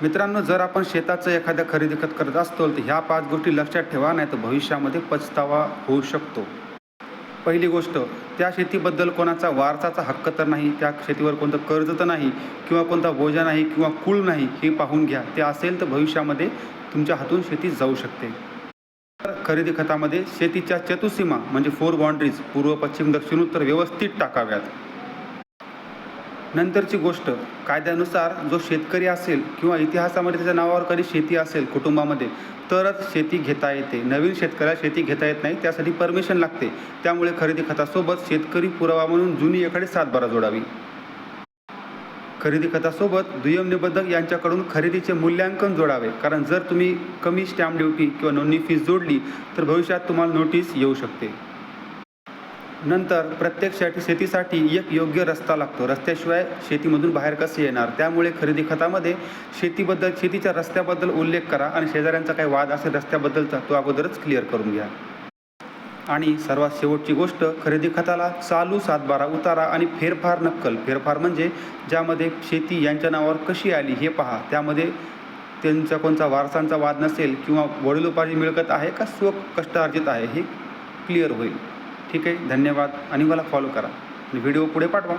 मित्रांनो, जर आपण शेताचं एखाद्या खरेदी खत करत असतो तर ह्या 5 गोष्टी लक्षात ठेवा, नाही तर भविष्यामध्ये पछतावा होऊ शकतो. पहिली गोष्ट, त्या शेतीबद्दल कोणाचा वारसाचा हक्क तर नाही, त्या शेतीवर कोणतं कर्ज तर नाही किंवा कोणता बोजा नाही किंवा कुळ नाही, हे पाहून घ्या. ते असेल तर भविष्यामध्ये तुमच्या हातून शेती जाऊ शकते. तर खरेदी खतामध्ये शेतीच्या चतुसीमा म्हणजे 4 बाउंड्रीज पूर्व, पश्चिम, दक्षिण, उत्तर व्यवस्थित टाकाव्यात. नंतरची गोष्ट, कायद्यानुसार जो शेतकरी असेल किंवा इतिहासामध्ये त्याच्या नावावर कधी शेती असेल कुटुंबामध्ये तरच शेती घेता येते. नवीन शेतकऱ्याला शेती घेता येत नाही, त्यासाठी परमिशन लागते. त्यामुळे खरेदी खतासोबत शेतकरी पुरावा म्हणून जुनी एखादी सातबारा जोडावी. खरेदी खतासोबत दुय्यम निबंधक यांच्याकडून खरेदीचे मूल्यांकन जोडावे, कारण जर तुम्ही कमी स्टॅम्प ड्युटी किंवा नोंदणी फीस जोडली तर भविष्यात तुम्हाला नोटीस येऊ शकते. नंतर प्रत्येक शेतीसाठी एक योग्य रस्ता लागतो. रस्त्याशिवाय शेतीमधून बाहेर कसे येणार, त्यामुळे खरेदी खतामध्ये शेतीच्या रस्त्याबद्दल उल्लेख करा आणि शेजाऱ्यांचा काही वाद असेल रस्त्याबद्दलचा तो अगोदरच क्लिअर करून घ्या. आणि सर्वात शेवटची गोष्ट, खरेदी खताला चालू सातबारा, उतारा आणि फेरफार नक्कल. फेरफार म्हणजे ज्यामध्ये शेती यांच्या नावावर कशी आली हे पहा. त्यामध्ये त्यांचा कोणता वारसांचा वाद नसेल किंवा वडिलोपार्जित मिळकत आहे का कष्टार्जित आहे हे क्लिअर होईल. ठीक आहे, धन्यवाद आणि मला फॉलो करा आणि व्हिडिओ पुढे पाठवा.